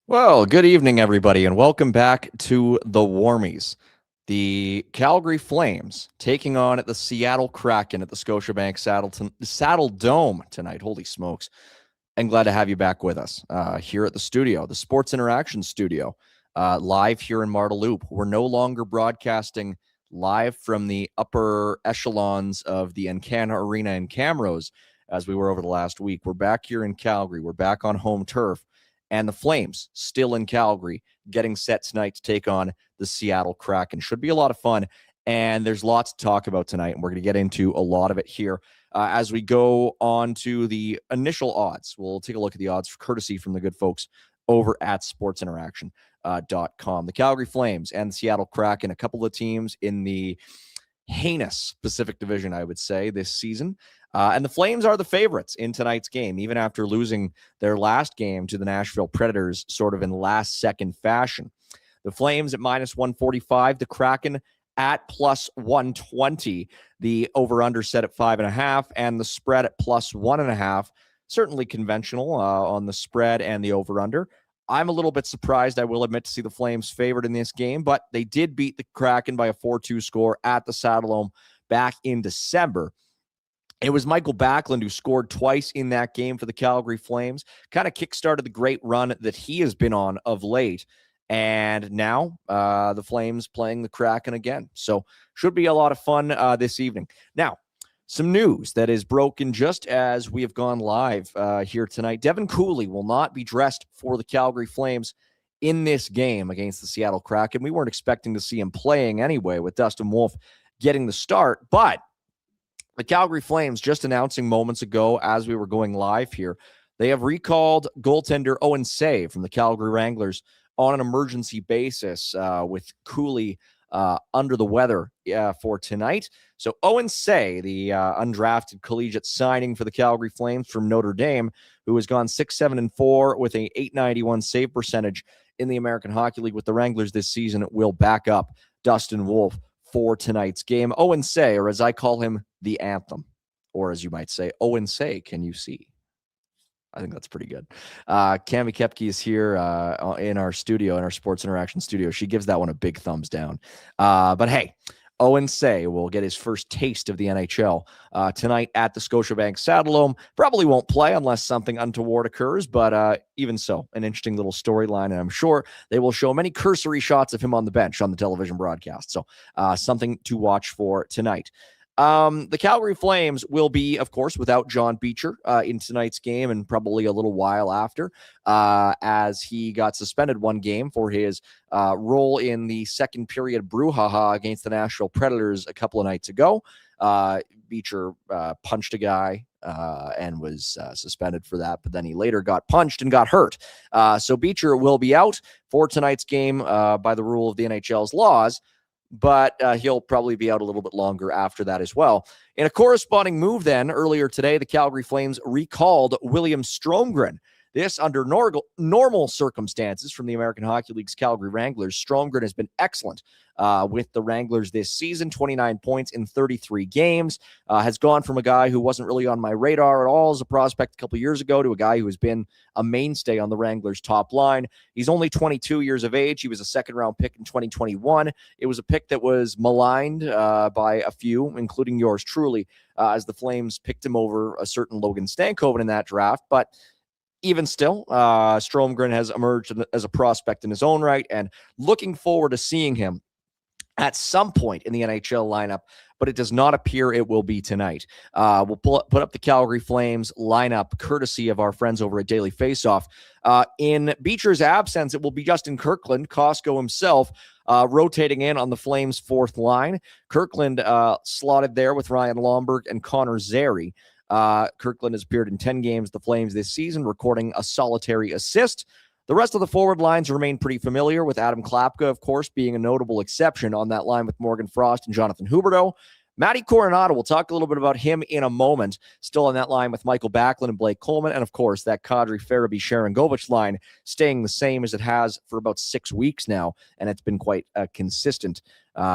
Well, good evening, everybody, and welcome back to the Warmies. The Calgary Flames taking on the Seattle Kraken at the Scotiabank Saddle Dome tonight. Holy smokes. And glad to have you back with us here at the studio, the Sports Interaction Studio, live here in Marda Loop. We're no longer broadcasting live from the upper echelons of the Encana Arena in Camrose as we were over the last week. We're back here in Calgary. We're back on home turf. And the Flames still in Calgary, getting set tonight to take on the Seattle Kraken. Should be a lot of fun, and there's lots to talk about tonight, and we're going to get into a lot of it here as we go on to the initial odds. We'll take a look at the odds courtesy from the good folks over at sportsinteraction.com. The Calgary Flames and the Seattle Kraken, a couple of teams in the heinous Pacific Division, I would say, this season. And the Flames are the favorites in tonight's game, even after losing their last game to the Nashville Predators sort of in last-second fashion. The Flames at minus 145, the Kraken at plus 120, the over-under set at 5.5, and the spread at plus 1.5. Certainly conventional on the spread and the over-under. I'm a little bit surprised, I will admit, to see the Flames favored in this game, but they did beat the Kraken by a 4-2 score at the Saddle Dome back in December. It was Michael Backlund who scored twice in that game for the Calgary Flames, kind of kickstarted the great run that he has been on of late. And now the Flames playing the Kraken again. So should be a lot of fun this evening. Now, some news that is broken just as we have gone live here tonight. Devin Cooley will not be dressed for the Calgary Flames in this game against the Seattle Kraken. We weren't expecting to see him playing anyway with Dustin Wolf getting the start, but the Calgary Flames, just announcing moments ago as we were going live here, they have recalled goaltender Owen Say from the Calgary Wranglers on an emergency basis with Cooley under the weather for tonight. So Owen Say, the undrafted collegiate signing for the Calgary Flames from Notre Dame, who has gone 6-7-4 with a .891 save percentage in the American Hockey League with the Wranglers this season, will back up Dustin Wolf for tonight's game. Owen Say, or as I call him, the Anthem, or as you might say, Owen Say, can you see? I think that's pretty good. Cami Kepke is here in our studio, in our Sports Interaction studio. She gives that one a big thumbs down. But hey, Owen Say will get his first taste of the NHL tonight at the Scotiabank Saddle Dome. Probably won't play unless something untoward occurs, but even so, an interesting little storyline, and I'm sure they will show many cursory shots of him on the bench on the television broadcast. So something to watch for tonight. The Calgary Flames will be, of course, without John Beecher in tonight's game and probably a little while after, as he got suspended one game for his role in the second period brouhaha against the Nashville Predators a couple of nights ago. Beecher punched a guy and was suspended for that, but then he later got punched and got hurt. So Beecher will be out for tonight's game by the rule of the NHL's laws, but he'll probably be out a little bit longer after that as well. In a corresponding move then, earlier today, the Calgary Flames recalled William Stromgren. This under normal circumstances from the American Hockey League's Calgary Wranglers. Stromgren has been excellent with the Wranglers this season, 29 points in 33 games, has gone from a guy who wasn't really on my radar at all as a prospect a couple years ago to a guy who has been a mainstay on the Wranglers' top line. He's only 22 years of age. He was a second-round pick in 2021. It was a pick that was maligned by a few, including yours truly, as the Flames picked him over a certain Logan Stankoven in that draft, but even still, Stromgren has emerged as a prospect in his own right, and looking forward to seeing him at some point in the NHL lineup, but it does not appear it will be tonight. We'll put up the Calgary Flames lineup courtesy of our friends over at Daily Faceoff. In Beecher's absence, it will be Justin Kirkland, Costco himself, rotating in on the Flames' fourth line. Kirkland slotted there with Ryan Lomberg and Connor Zary. Kirkland has appeared in 10 games the Flames this season, recording a solitary assist. The rest of the forward lines remain pretty familiar, with Adam Klapka, of course, being a notable exception on that line with Morgan Frost and Jonathan Huberdeau. Matty Coronato, we'll talk a little bit about him in a moment, still on that line with Michael Backlund and Blake Coleman. And, of course, that Kadri Farabee-Sharangovich line staying the same as it has for about 6 weeks now, and it's been quite consistent.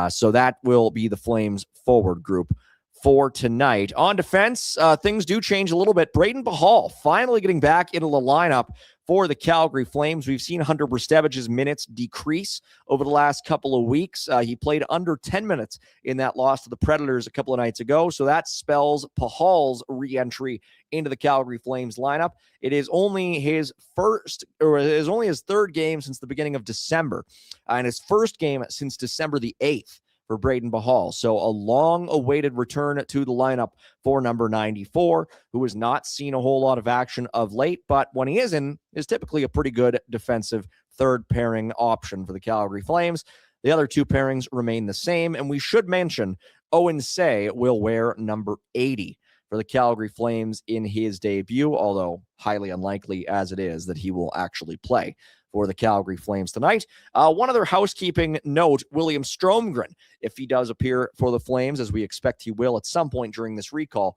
So that will be the Flames forward group for tonight. On defense, things do change a little bit. Braden Bahal finally getting back into the lineup for the Calgary Flames. We've seen Hunter Bristevich's minutes decrease over the last couple of weeks. He played under 10 minutes in that loss to the Predators a couple of nights ago, so that spells Pahal's re-entry into the Calgary Flames lineup. It is only his third game since the beginning of December, and his first game since December the 8th. For Braden Pahal. So a long-awaited return to the lineup for number 94, who has not seen a whole lot of action of late, but when he is in, is typically a pretty good defensive third pairing option for the Calgary Flames. The other two pairings remain the same, and we should mention Owen Say will wear number 80 for the Calgary Flames in his debut, although highly unlikely as it is that he will actually play for the Calgary Flames tonight. One other housekeeping note, William Stromgren, if he does appear for the Flames, as we expect he will at some point during this recall,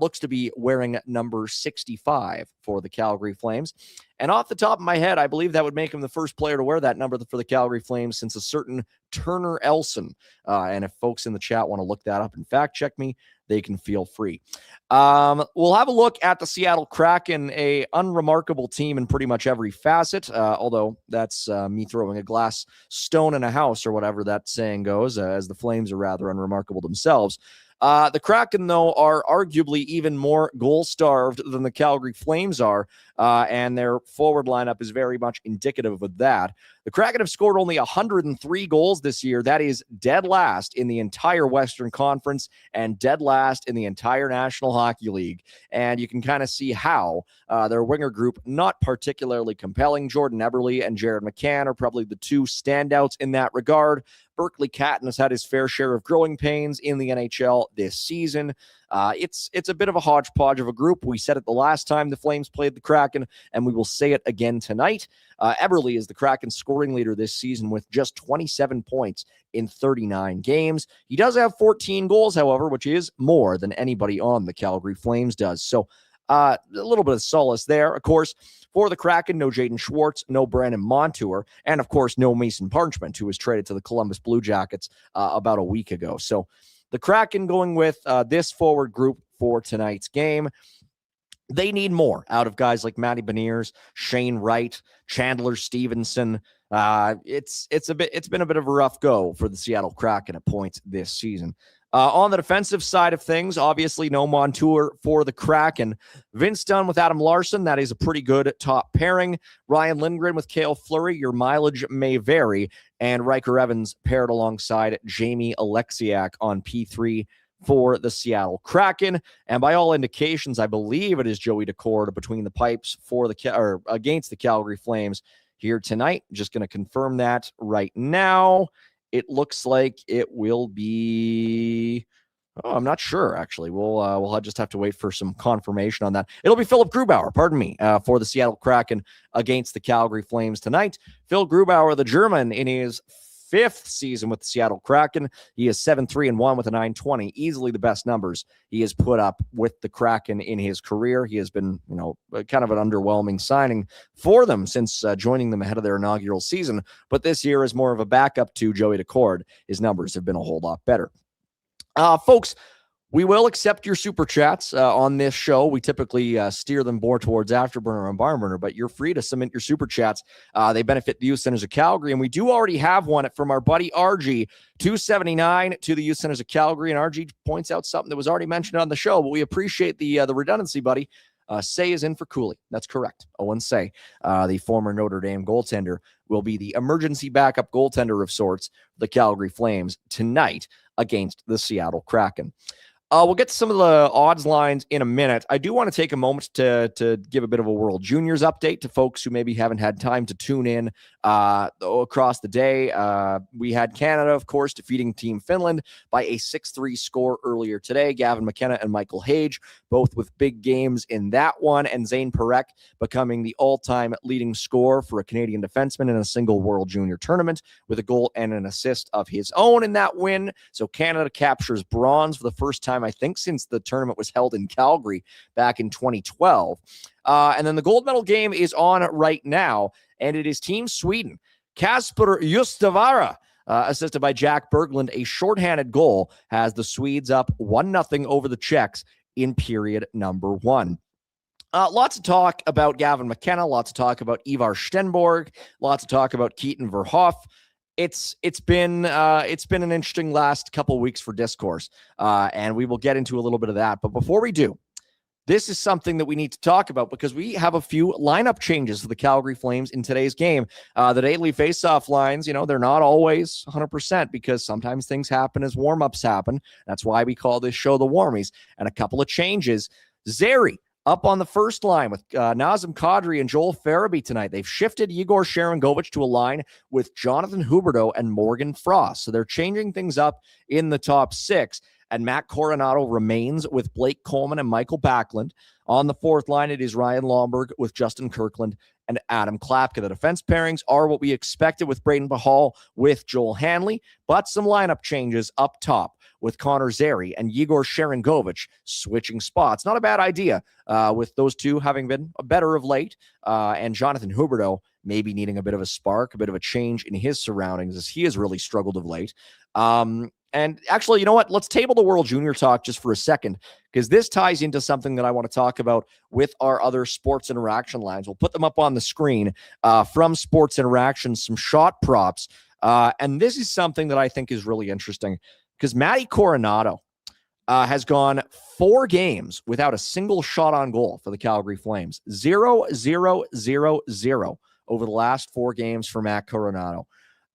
looks to be wearing number 65 for the Calgary Flames. And off the top of my head, I believe that would make him the first player to wear that number for the Calgary Flames since a certain Turner Elson. And if folks in the chat want to look that up and fact check me, they can feel free. We'll have a look at the Seattle Kraken, a unremarkable team in pretty much every facet, although that's me throwing a glass stone in a house or whatever that saying goes, as the Flames are rather unremarkable themselves. The Kraken, though, are arguably even more goal-starved than the Calgary Flames are, and their forward lineup is very much indicative of that. The Kraken have scored only 103 goals this year. That is dead last in the entire Western Conference and dead last in the entire National Hockey League. And you can kind of see how their winger group, not particularly compelling. Jordan Eberle and Jared McCann are probably the two standouts in that regard. Berkeley Catton has had his fair share of growing pains in the NHL this season. It's a bit of a hodgepodge of a group. We said it the last time the Flames played the Kraken, and we will say it again tonight. Eberle is the Kraken scoring leader this season with just 27 points in 39 games. He does have 14 goals, however, which is more than anybody on the Calgary Flames does. So a little bit of solace there. Of course, for the Kraken, no Jaden Schwartz, no Brandon Montour, and of course, no Mason Parchment, who was traded to the Columbus Blue Jackets about a week ago. So the Kraken going with this forward group for tonight's game. They need more out of guys like Matty Beniers, Shane Wright, Chandler Stevenson. It's been a bit of a rough go for the Seattle Kraken at points this season. On the defensive side of things, obviously no Montour for the Kraken. Vince Dunn with Adam Larson, that is a pretty good top pairing. Ryan Lindgren with Cale Fleury, your mileage may vary. And Riker Evans paired alongside Jamie Alexiak on P3 for the Seattle Kraken. And by all indications, I believe it is Joey Decord between the pipes for against the Calgary Flames here tonight. Just going to confirm that right now. It looks like it will be. Oh, I'm not sure, actually. We'll just have to wait for some confirmation on that. It'll be Philip Grubauer, pardon me, for the Seattle Kraken against the Calgary Flames tonight. Phil Grubauer, the German, in his 5th season with the Seattle Kraken. He is 7-3-1 with a 920, easily the best numbers he has put up with the Kraken in his career. He has been, kind of an underwhelming signing for them since joining them ahead of their inaugural season. But this year is more of a backup to Joey Decord. His numbers have been a whole lot better. Folks, we will accept your super chats on this show. We typically steer them more towards Afterburner and Barnburner, but you're free to submit your super chats. They benefit the Youth Centers of Calgary, and we do already have one from our buddy RG, $279 to the Youth Centers of Calgary, and RG points out something that was already mentioned on the show, but we appreciate the redundancy, buddy. Say is in for Cooley. That's correct. Owen Say, the former Notre Dame goaltender, will be the emergency backup goaltender of sorts for the Calgary Flames tonight against the Seattle Kraken. We'll get to some of the odds lines in a minute. I do want to take a moment to give a bit of a World Juniors update to folks who maybe haven't had time to tune in across the day. We had Canada, of course, defeating Team Finland by a 6-3 score earlier today. Gavin McKenna and Michael Hage, both with big games in that one, and Zane Parekh becoming the all-time leading scorer for a Canadian defenseman in a single World Junior tournament with a goal and an assist of his own in that win. So Canada captures bronze for the first time, I think, since the tournament was held in Calgary back in 2012. And then the gold medal game is on right now, and it is Team Sweden. Kasper Justavara, assisted by Jack Berglund, a shorthanded goal, has the Swedes up 1-0 over the Czechs in period number 1. Lots of talk about Gavin McKenna, lots of talk about Ivar Stenborg, lots of talk about Keaton Verhoff. It's been an interesting last couple weeks for discourse, and we will get into a little bit of that. But before we do, this is something that we need to talk about because we have a few lineup changes for the Calgary Flames in today's game. The daily faceoff lines, they're not always 100% because sometimes things happen as warm-ups happen. That's why we call this show the Warmies. And a couple of changes. Zary up on the first line with Nazem Kadri and Joel Farabee tonight. They've shifted Igor Sharangovich to a line with Jonathan Huberdeau and Morgan Frost. So they're changing things up in the top six. And Matt Coronato remains with Blake Coleman and Michael Backlund. On the fourth line, it is Ryan Lomberg with Justin Kirkland and Adam Klapka. The defense pairings are what we expected with Braden Pahal with Joel Hanley, but some lineup changes up top with Connor Zary and Igor Sharangovich switching spots. Not a bad idea with those two having been better of late, and Jonathan Huberdeau maybe needing a bit of a spark, a bit of a change in his surroundings as he has really struggled of late. And actually, you know what? Let's table the World Junior talk just for a second, because this ties into something that I want to talk about with our other Sports Interaction lines. We'll put them up on the screen from Sports Interaction, some shot props. And this is something that I think is really interesting because Matty Coronato has gone 4 games without a single shot on goal for the Calgary Flames. 0-0-0-0 over the last 4 games for Matt Coronato.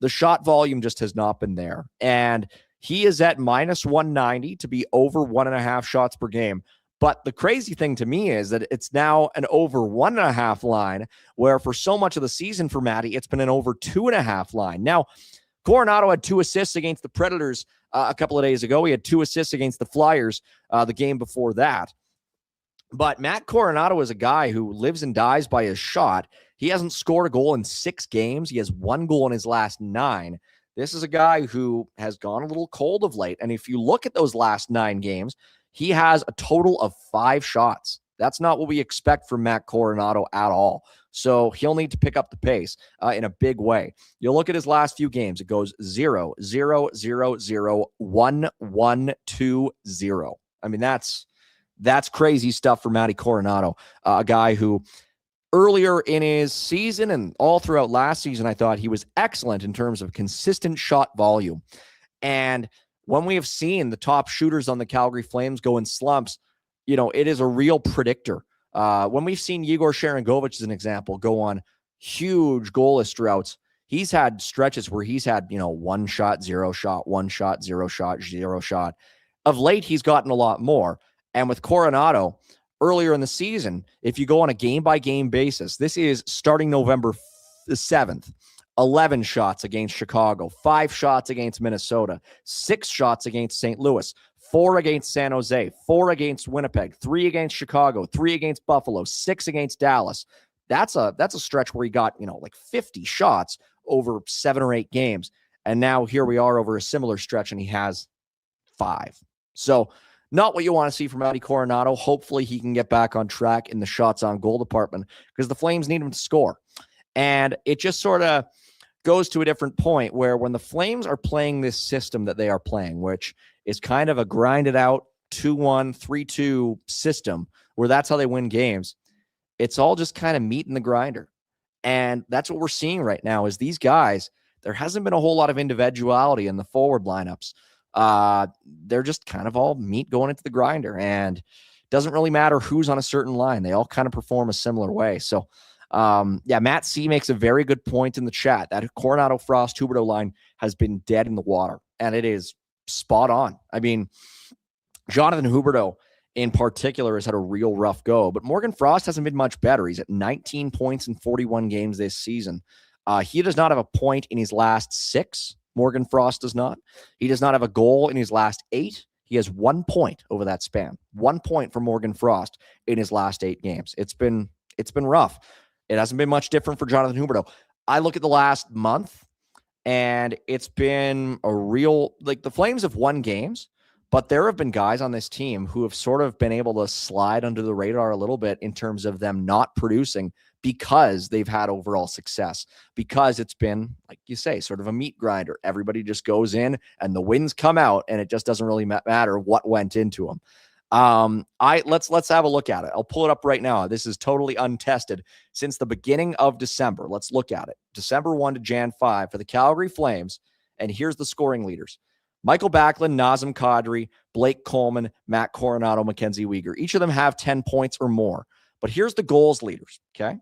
The shot volume just has not been there. And he is at minus 190 to be over 1.5 shots per game. But the crazy thing to me is that it's now an over 1.5 line, where for so much of the season for Matty, it's been an over 2.5 line. Now, Coronato had 2 assists against the Predators a couple of days ago. He had 2 assists against the Flyers the game before that. But Matt Coronato is a guy who lives and dies by his shot. He hasn't scored a goal in 6 games. He has 1 goal in his last 9. This is a guy who has gone a little cold of late. And if you look at those last 9 games, he has a total of 5 shots. That's not what we expect from Matt Coronato at all. So he'll need to pick up the pace in a big way. You'll look at his last few games. It goes 0, 0, 0, 0, 1, 1, 2, 0. I mean, that's crazy stuff for Matty Coronato, a guy who earlier in his season and all throughout last season, I thought he was excellent in terms of consistent shot volume. And when we have seen the top shooters on the Calgary Flames go in slumps, it is a real predictor. When we've seen Igor Sharangovich, as an example, go on huge goalless droughts, he's had stretches where he's had, 1 shot, 0 shot, 1 shot, 0 shot, 0 shot. Of late, he's gotten a lot more. And with Coronato, earlier in the season, if you go on a game-by-game basis, this is starting November the 7th, 11 shots against Chicago, 5 shots against Minnesota, 6 shots against St. Louis, 4 against San Jose, 4 against Winnipeg, 3 against Chicago, 3 against Buffalo, 6 against Dallas. That's a stretch where he got, 50 shots over 7 or 8 games. And now here we are over a similar stretch, and he has 5. So not what you want to see from Matty Coronato. Hopefully he can get back on track in the shots on goal department because the Flames need him to score. And it just sort of goes to a different point where when the Flames are playing this system that they are playing, which is kind of a grinded out 2-1, 3-2 system where that's how they win games, it's all just kind of meat in the grinder. And that's what we're seeing right now is these guys, there hasn't been a whole lot of individuality in the forward lineups. They're just kind of all meat going into the grinder, and it doesn't really matter who's on a certain line. They all kind of perform a similar way. So, Matt C makes a very good point in the chat that Coronato Frost Huberdeau line has been dead in the water, and it is spot on. I mean, Jonathan Huberdeau in particular has had a real rough go, but Morgan Frost hasn't been much better. He's at 19 points in 41 games this season. He does not have a point in his last 6. Morgan Frost does not. He does not have a goal in his last 8. He has 1 point over that span. 1 point for Morgan Frost in his last 8 games. It's been rough. It hasn't been much different for Jonathan Huberdeau. I look at the last month, and it's been a real, the Flames have won games, but there have been guys on this team who have sort of been able to slide under the radar a little bit in terms of them not producing because they've had overall success, because it's been, like you say, sort of a meat grinder. Everybody just goes in and the wins come out, and it just doesn't really matter what went into them. Let's have a look at it. I'll pull it up right now. This is totally untested since the beginning of December. Let's look at it. December 1 to Jan 5 for the Calgary Flames. And here's the scoring leaders. Michael Backlund, Nazem Kadri, Blake Coleman, Matt Coronato, Mackenzie Weegar. Each of them have 10 points or more. But here's the goals leaders, okay?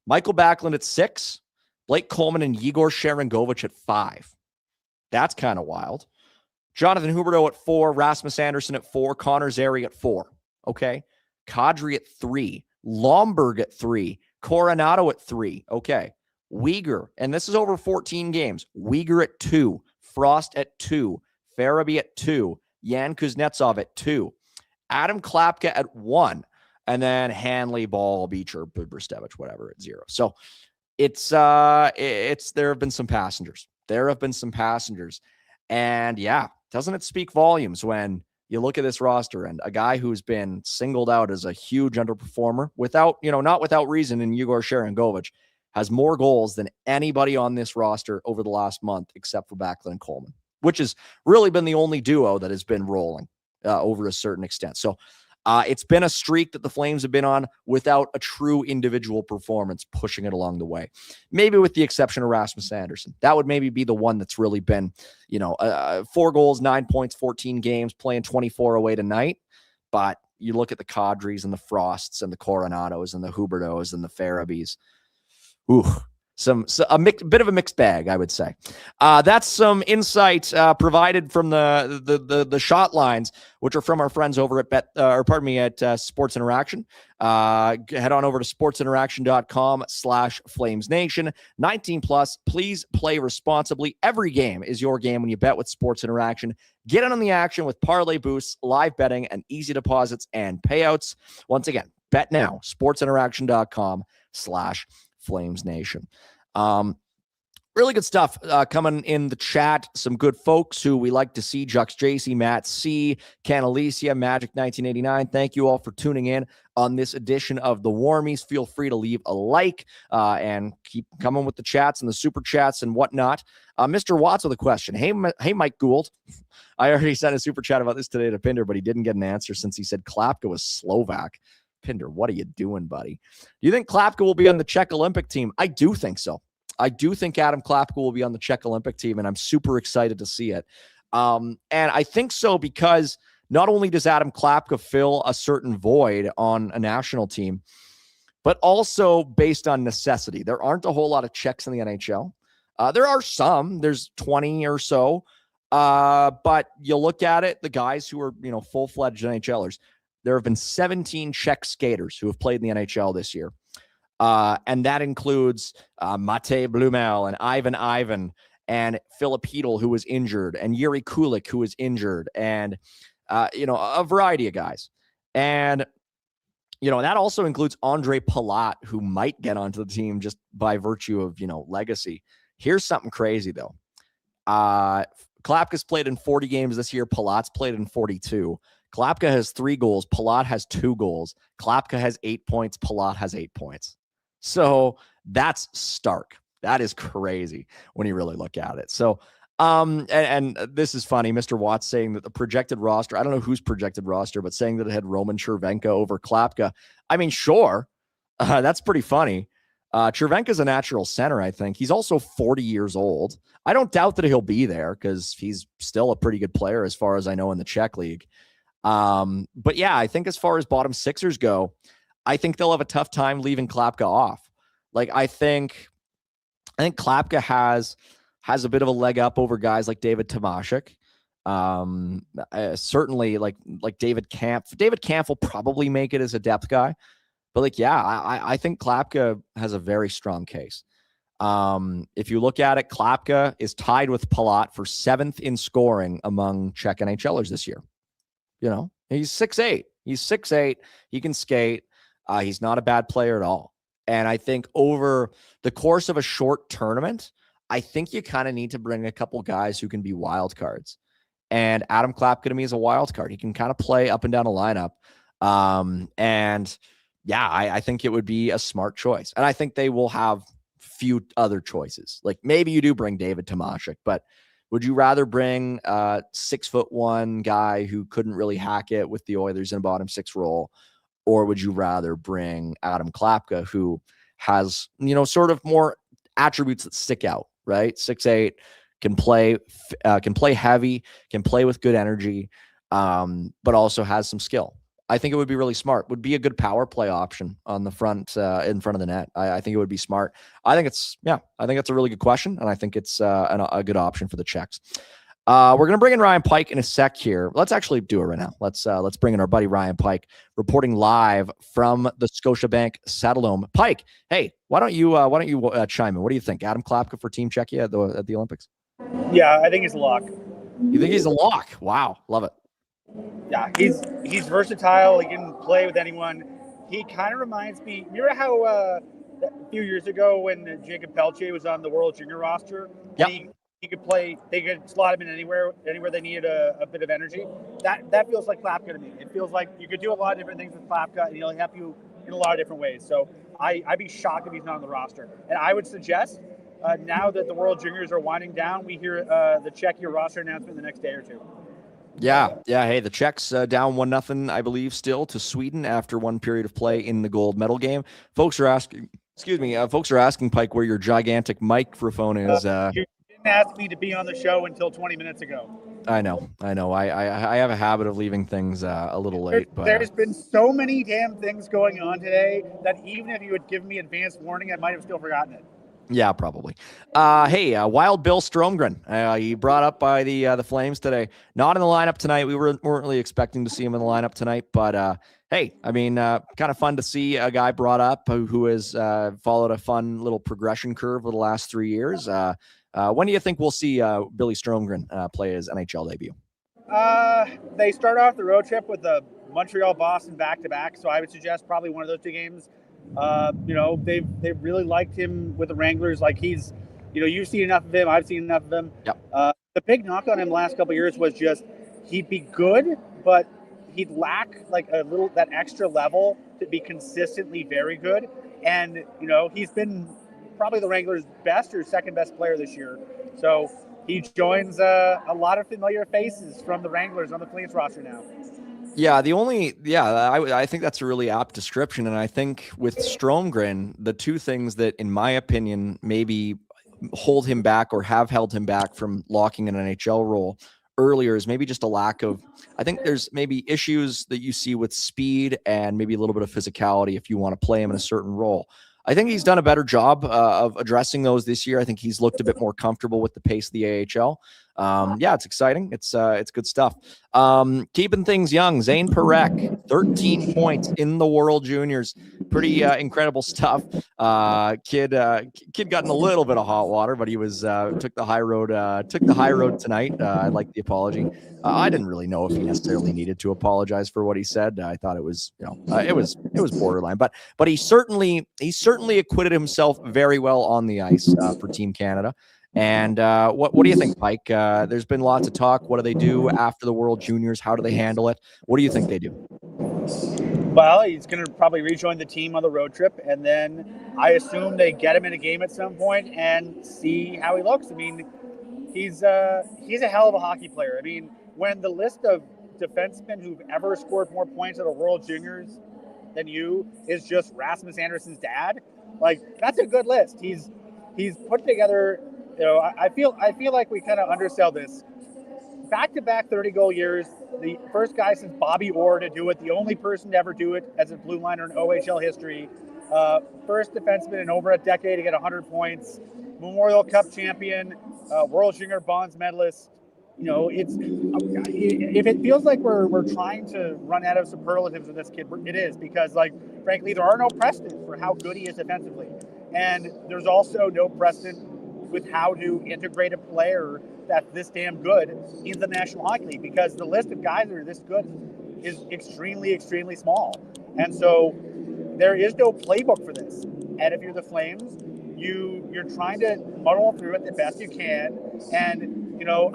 Michael Backlund at 6, Blake Coleman and Yegor Sharangovich at 5. That's kind of wild. Jonathan Huberdeau at 4, Rasmus Anderson at 4, Connor Zary at 4, okay? Kadri at 3, Lomberg at 3, Coronato at 3, okay? Weegar, and this is over 14 games, Weegar at 2, Frost at 2, Farabee at 2, Jan Kuznetsov at 2, Adam Klapka at 1, and then Hanley, Ball, Beecher, Bristevich, whatever, at 0. So it's there have been some passengers. And yeah, doesn't it speak volumes when you look at this roster and a guy who's been singled out as a huge underperformer without, not without reason, in Yegor Sharangovich, has more goals than anybody on this roster over the last month, except for Backlund and Coleman, which has really been the only duo that has been rolling over a certain extent. So it's been a streak that the Flames have been on without a true individual performance pushing it along the way. Maybe with the exception of Rasmus Anderson. That would maybe be the one that's really been, 4 goals, 9 points, 14 games, playing 24 away tonight. But you look at the Kadris and the Frosts and the Coronatos and the Huberdeaus and the Farabees. Ooh, bit of a mixed bag, I would say. That's some insight provided from the shot lines, which are from our friends over at Sports Interaction. Head on over to sportsinteraction.com/FlamesNation. 19 plus. Please play responsibly. Every game is your game when you bet with Sports Interaction. Get in on the action with parlay boosts, live betting, and easy deposits and payouts. Once again, bet now. sportsinteraction.com/FlamesNation. Really good stuff coming in the chat. Some good folks who we like to see. Jux JC, Matt C, Canalicia, Magic 1989. Thank you all for tuning in on this edition of the Warmies. Feel free to leave a like and keep coming with the chats and the super chats and whatnot. Mr. Watts with a question. Hey, Mike Gould. I already sent a super chat about this today to Pinder, but he didn't get an answer since he said Klapka was Slovak. Pinder, what are you doing, buddy? Do you think Klapka will be on the Czech Olympic team? I do think so. I do think Adam Klapka will be on the Czech Olympic team, and I'm super excited to see it. And I think so because not only does Adam Klapka fill a certain void on a national team, but also based on necessity. There aren't a whole lot of Czechs in the NHL. There are some. There's 20 or so. But you look at it, the guys who are, full-fledged NHLers, there have been 17 Czech skaters who have played in the NHL this year. And that includes Matej Blumel and Ivan and Philip Hedl, who was injured, and Yuri Kulik, who was injured, and, a variety of guys. And, that also includes Andre Palat, who might get onto the team just by virtue of, legacy. Here's something crazy, though. Klapka's played in 40 games this year. Palat's played in 42. Klapka has 3 goals. Palat has 2 goals. Klapka has 8 points. Palat has 8 points. So that's stark. That is crazy when you really look at it. So, and this is funny. Mr. Watts saying that the projected roster, I don't know whose projected roster, but saying that it had Roman Chervenka over Klapka. I mean, sure. That's pretty funny. Chervenka's a natural center, I think. He's also 40 years old. I don't doubt that he'll be there because he's still a pretty good player as far as I know in the Czech League. But yeah, I think as far as bottom sixers go, I think they'll have a tough time leaving Klapka off. Like, I think Klapka has a bit of a leg up over guys like David Tomashik. Certainly like David Kampf. David Kampf will probably make it as a depth guy. But I think Klapka has a very strong case. If you look at it, Klapka is tied with Palat for 7th in scoring among Czech NHLers this year. He's 6'8". He's 6'8". He can skate. He's not a bad player at all. And I think over the course of a short tournament, I think you kind of need to bring a couple guys who can be wild cards. And Adam Klapka to me is a wild card. He can kind of play up and down a lineup. I think it would be a smart choice. And I think they will have few other choices. Like maybe you do bring David Tomashik, but Would you rather bring a 6'1" guy who couldn't really hack it with the Oilers in a bottom six role? Or would you rather bring Adam Klapka, who has, sort of more attributes that stick out, right? 6'8", can play heavy, can play with good energy, but also has some skill. I think it would be really smart. Would be a good power play option on the front, in front of the net. I think it would be smart. I think it's a really good question, and I think it's a good option for the Czechs. We're going to bring in Ryan Pike in a sec here. Let's actually do it right now. Let's bring in our buddy Ryan Pike, reporting live from the Scotiabank Saddledome. Pike, hey, why don't you chime in? What do you think? Adam Klapka for Team Czechia at the Olympics? Yeah, I think he's a lock. You think he's a lock? Wow, love it. Yeah, he's versatile. He can play with anyone. He kind of reminds me. Remember how a few years ago when Jacob Peltier was on the World Junior roster? Yeah. He could play. They could slot him in anywhere they needed a bit of energy. That feels like Klapka to me. It feels like you could do a lot of different things with Klapka, and he'll help you in a lot of different ways. So I'd be shocked if he's not on the roster. And I would suggest now that the World Juniors are winding down, we hear the Czechia roster announcement the next day or two. Yeah. Hey, the Czechs down 1-0, I believe, still to Sweden after one period of play in the gold medal game. Folks are asking, Pike, where your gigantic microphone is. You didn't ask me to be on the show until 20 minutes ago. I know. I have a habit of leaving things a little late. There's been so many damn things going on today that even if you had given me advance warning, I might have still forgotten it. Yeah, probably. Hey, Wild Bill Stromgren. He brought up by the Flames today. Not in the lineup tonight. We weren't really expecting to see him in the lineup tonight. But, hey, I mean, kind of fun to see a guy brought up who has followed a fun little progression curve over the last 3 years. When do you think we'll see Billy Stromgren play his NHL debut? They start off the road trip with the Montreal-Boston back-to-back. So I would suggest probably one of those two games. They've really liked him with the Wranglers. Like he's, you've seen enough of him. I've seen enough of him. Yep. The big knock on him the last couple of years was just he'd be good, but he'd lack like a little that extra level to be consistently very good. And he's been probably the Wranglers' best or second best player this year. So he joins a lot of familiar faces from the Wranglers on the Flames roster now. Yeah, I think that's a really apt description. And I think with Stromgren, the two things that, in my opinion, maybe hold him back or have held him back from locking an NHL role earlier is maybe just a lack of, I think there's maybe issues that you see with speed and maybe a little bit of physicality if you want to play him in a certain role. I think he's done a better job of addressing those this year. I think he's looked a bit more comfortable with the pace of the AHL. Yeah, it's exciting. It's good stuff. Keeping things young, Zane Parekh, 13 points in the World Juniors. Pretty incredible stuff. Kid got in a little bit of hot water, but he was took the high road tonight. I like the apology. I didn't really know if he necessarily needed to apologize for what he said. I thought it was, it was borderline, but he certainly acquitted himself very well on the ice for Team Canada. And what do you think, Pike? There's been lots of talk. What do they do after the World Juniors? How do they handle it? What do you think they do? Well, he's going to probably rejoin the team on the road trip, and then I assume they get him in a game at some point and see how he looks. I mean, he's a hell of a hockey player. I mean, when the list of defensemen who've ever scored more points at a World Juniors than you is just Rasmus Anderson's dad, like that's a good list. He's put together. I feel like we kind of undersell this. Back-to-back 30-goal years, the first guy since Bobby Orr to do it, the only person to ever do it as a blue liner in OHL history, first defenseman in over a decade to get 100 points, Memorial Cup champion, World Junior bronze medalist. If it feels like we're trying to run out of superlatives with this kid, it is, because, like, frankly, there are no precedents for how good he is defensively. And there's also no precedent with how to integrate a player that's this damn good in the National Hockey League, because the list of guys that are this good is extremely, extremely small. And so there is no playbook for this. And if you're the Flames, you're trying to muddle through it the best you can. And,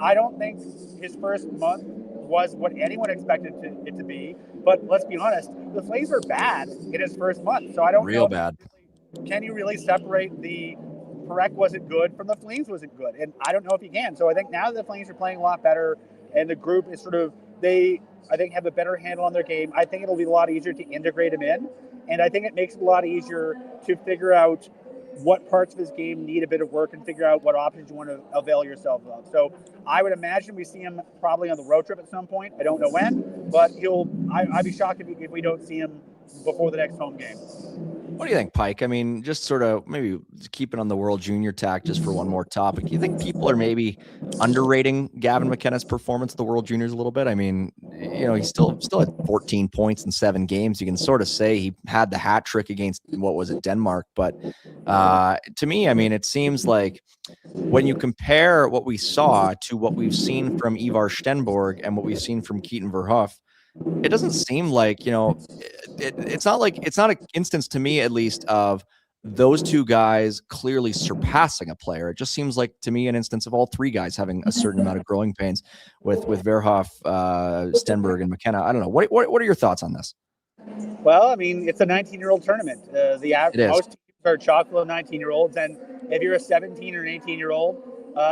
I don't think his first month was what anyone expected it to be. But let's be honest, the Flames were bad in his first month. So I don't know. Real bad. Can you really separate the Parekh wasn't good from the Flames wasn't good, and I don't know if he can. So I think now that the Flames are playing a lot better, and the group is sort of I think have a better handle on their game. I think it'll be a lot easier to integrate him in, and I think it makes it a lot easier to figure out what parts of his game need a bit of work and figure out what options you want to avail yourself of. So I would imagine we see him probably on the road trip at some point. I don't know when, but I'd be shocked if we don't see him before the next home game. What do you think, Pike? I mean, just sort of maybe keeping on the World Junior tack just for one more topic. Do you think people are maybe underrating Gavin McKenna's performance at the World Juniors a little bit? I mean, he still had 14 points in 7 games. You can sort of say he had the hat trick against, what was it, Denmark. But to me, I mean, it seems like when you compare what we saw to what we've seen from Ivar Stenborg and what we've seen from Keaton Verhoef, it doesn't seem like, it's not an instance to me, at least, of those two guys clearly surpassing a player. It just seems like to me an instance of all 3 guys having a certain amount of growing pains with Verhoef, Stenberg, and McKenna. I don't know. What are your thoughts on this? Well, I mean, it's a 19-year-old tournament. The average most teams are chock full of 19-year-olds, and if you're a 17 or an 18-year-old,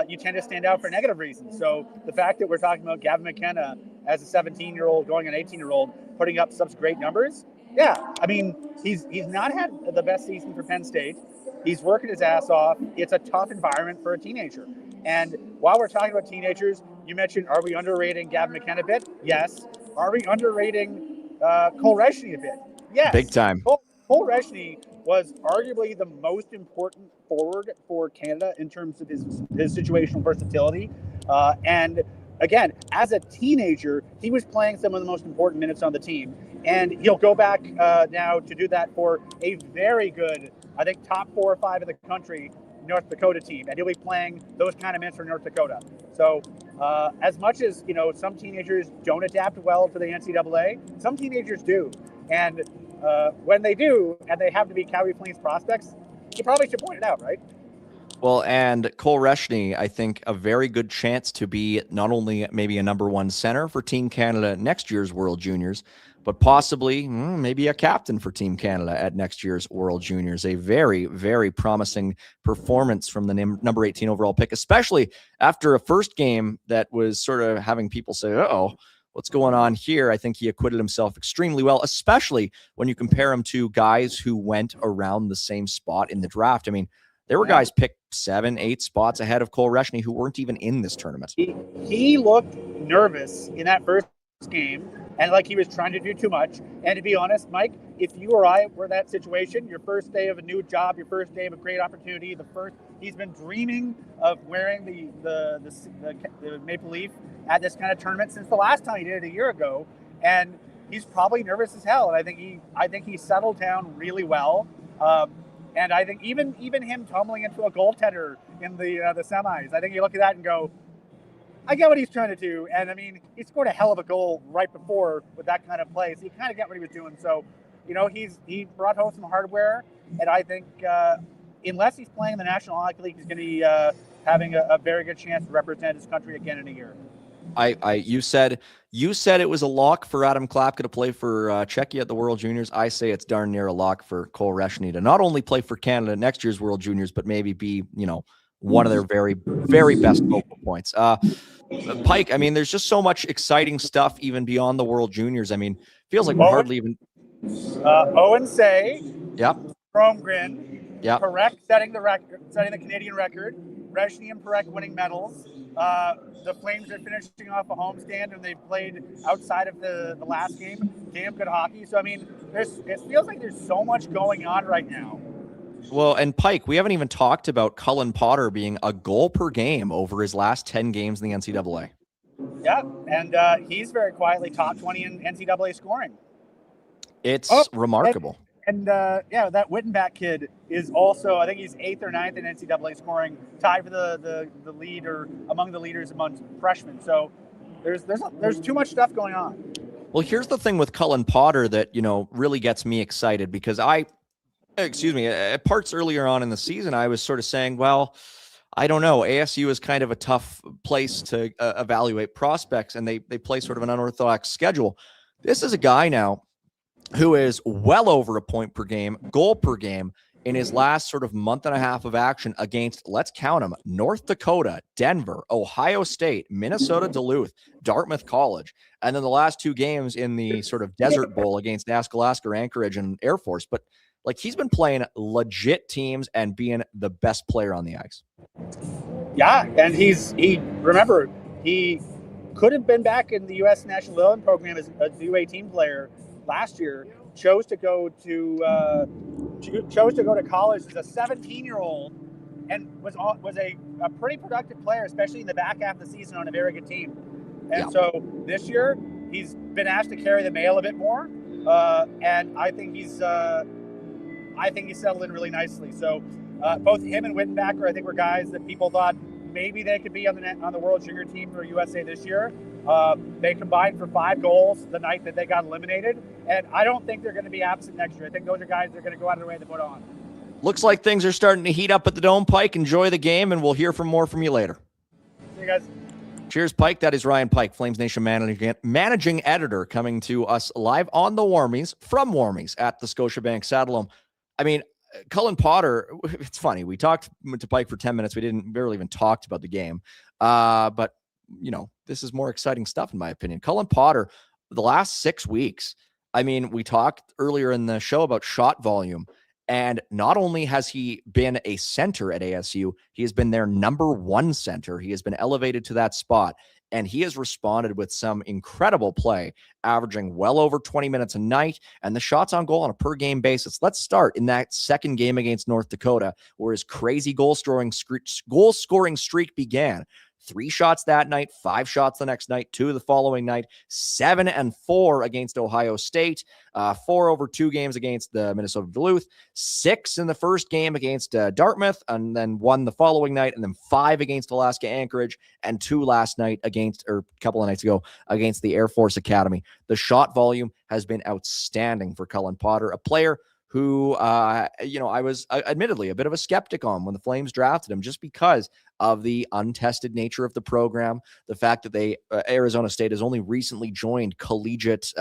you tend to stand out for negative reasons. So the fact that we're talking about Gavin McKenna as a 17-year-old going an 18-year-old putting up such great numbers, yeah, I mean, he's not had the best season for Penn State. He's working his ass off. It's a tough environment for a teenager. And while we're talking about teenagers, you mentioned, are we underrating Gavin McKenna a bit? Yes. Are we underrating Cole Reshny a bit? Yes. Big time. Cole Reshny was arguably the most important forward for Canada in terms of his situational versatility. And again, as a teenager, he was playing some of the most important minutes on the team. And he'll go back now to do that for a very good, I think, top 4 or 5 in the country North Dakota team. And he'll be playing those kind of minutes for North Dakota. So as much as, some teenagers don't adapt well to the NCAA, some teenagers do. And when they do, and they have to be Calgary Flames prospects, you probably should point it out, right? Well, and Cole Reshny, I think, a very good chance to be not only maybe a number 1 center for Team Canada next year's World Juniors, but possibly maybe a captain for Team Canada at next year's World Juniors. A very, very promising performance from the number 18 overall pick, especially after a first game that was sort of having people say, uh-oh, what's going on here? I think he acquitted himself extremely well, especially when you compare him to guys who went around the same spot in the draft. I mean, there were guys picked 7, 8 spots ahead of Cole Reshny who weren't even in this tournament. He looked nervous in that first game and like he was trying to do too much. And to be honest, Mike, if you or I were in that situation, your first day of a new job, your first day of a great opportunity, he's been dreaming of wearing the Maple Leaf at this kind of tournament since the last time he did it a year ago. And he's probably nervous as hell. And I think he settled down really well. And I think even him tumbling into a goaltender in the semis, I think you look at that and go, I get what he's trying to do. And I mean, he scored a hell of a goal right before with that kind of play. So you kind of get what he was doing. So, he brought home some hardware. And I think unless he's playing in the National Hockey League, he's going to be having a very good chance to represent his country again in a year. You said it was a lock for Adam Klapka to play for Czechia at the World Juniors. I say it's darn near a lock for Cole Reshny to not only play for Canada next year's World Juniors, but maybe be, one of their very, very best focal points. Pike, I mean, there's just so much exciting stuff even beyond the World Juniors. I mean, feels like we're hardly even. Owen Say. Yep. Stromgren. Yep. Parekh setting the Canadian record. Reshny and Parekh winning medals. The Flames are finishing off a homestand, and they've played outside of the last game. Damn good hockey. So, I mean, it feels like there's so much going on right now. Well, and Pike, we haven't even talked about Cullen Potter being a goal per game over his last 10 games in the NCAA. Yeah, and he's very quietly top 20 in NCAA scoring. It's remarkable. And that Wittenbach kid is also, I think he's 8th or 9th in NCAA scoring, tied for the lead or among the leaders among freshmen. So there's too much stuff going on. Well, here's the thing with Cullen Potter that, really gets me excited because at parts earlier on in the season, I was sort of saying, well, I don't know. ASU is kind of a tough place to evaluate prospects, and they play sort of an unorthodox schedule. This is a guy now who is well over a point per game, goal per game, in his last sort of month and a half of action against, let's count them, North Dakota, Denver, Ohio State, Minnesota Duluth, Dartmouth College, and then the last 2 games in the sort of Desert Bowl against Alaska, Anchorage, and Air Force. But like, he's been playing legit teams and being the best player on the ice. Yeah, and he could have been back in the U.S. National Development Program as a U18 player last year. Chose to go to college as a 17-year-old, and was a pretty productive player, especially in the back half of the season on a very good team. And so this year he's been asked to carry the mail a bit more, and I think he's settled in really nicely. So both him and Wittenbacher, I think, were guys that people thought maybe they could be on the World Junior team for USA this year. They combined for 5 goals the night that they got eliminated, and I don't think they're going to be absent next year. I think those are guys that are going to go out of their way to put on. Looks like things are starting to heat up at the Dome, Pike. Enjoy the game, and we'll hear more from you later. See you guys. Cheers, Pike. That is Ryan Pike, Flames Nation managing editor, coming to us live on the Warmies, from Warmies at the Scotiabank Saddledome. I mean, Cullen Potter, it's funny. We talked to Pike for 10 minutes. We didn't barely even talk about the game. But, you know, this is more exciting stuff, in my opinion. Cullen Potter, the last 6 weeks, I mean, we talked earlier in the show about shot volume. And not only has he been a center at ASU, he has been their number 1 center. He has been elevated to that spot. And he has responded with some incredible play, averaging well over 20 minutes a night, and the shots on goal on a per-game basis. Let's start in that second game against North Dakota, where his crazy goal-scoring streak began. 3 shots that night, 5 shots the next night, 2 the following night, 7 and 4 against Ohio State, 4 over 2 games against the Minnesota Duluth, 6 in the first game against Dartmouth, and then 1 the following night, and then 5 against Alaska Anchorage, and 2 last night a couple of nights ago against the Air Force Academy. The shot volume has been outstanding for Cullen Potter, a player who, I was admittedly a bit of a skeptic on when the Flames drafted him, just because of the untested nature of the program, the fact that Arizona State has only recently joined collegiate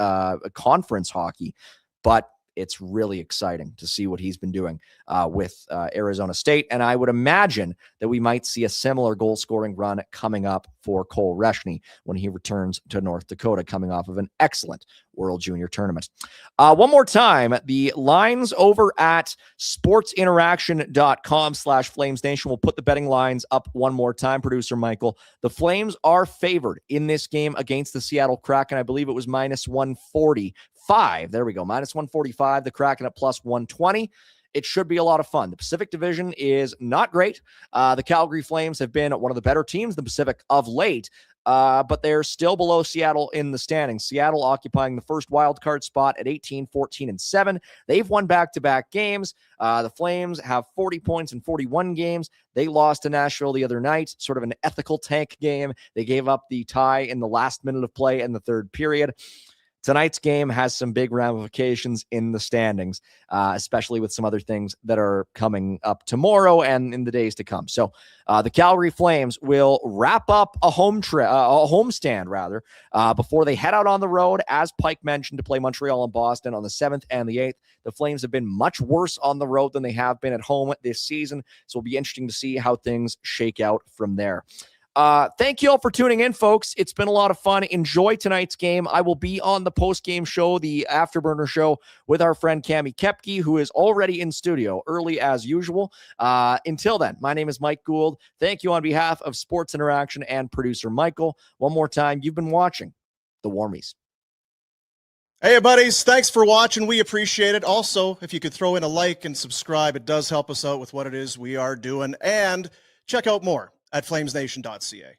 conference hockey, but it's really exciting to see what he's been doing with Arizona State. And I would imagine that we might see a similar goal-scoring run coming up for Cole Reshney when he returns to North Dakota, coming off of an excellent World Junior tournament. One more time, the lines over at sportsinteraction.com/Flames Nation. We'll put the betting lines up one more time, producer Michael. The Flames are favored in this game against the Seattle Kraken. I believe it was -145. There we go. -145. The Kraken at +120. It should be a lot of fun. The Pacific Division is not great. The Calgary Flames have been one of the better teams in the Pacific of late, but they're still below Seattle in the standings. Seattle occupying the first wild card spot at 18, 14, and 7. They've won back-to-back games. The Flames have 40 points in 41 games. They lost to Nashville the other night, sort of an ethical tank game. They gave up the tie in the last minute of play in the third period. Tonight's game has some big ramifications in the standings, especially with some other things that are coming up tomorrow and in the days to come. So the Calgary Flames will wrap up a homestand before they head out on the road, as Pike mentioned, to play Montreal and Boston on the 7th and the 8th. The Flames have been much worse on the road than they have been at home this season, so it'll be interesting to see how things shake out from there. Thank you all for tuning in, folks. It's been a lot of fun. Enjoy tonight's game. I will be on the post-game show, the Afterburner show, with our friend Cammie Kepke, who is already in studio early as usual. Until then, my name is Mike Gould. Thank you on behalf of Sports Interaction and producer Michael. One more time, you've been watching the Warmies. Hey, buddies. Thanks for watching. We appreciate it. Also, if you could throw in a like and subscribe, it does help us out with what it is we are doing. And check out more at flamesnation.ca.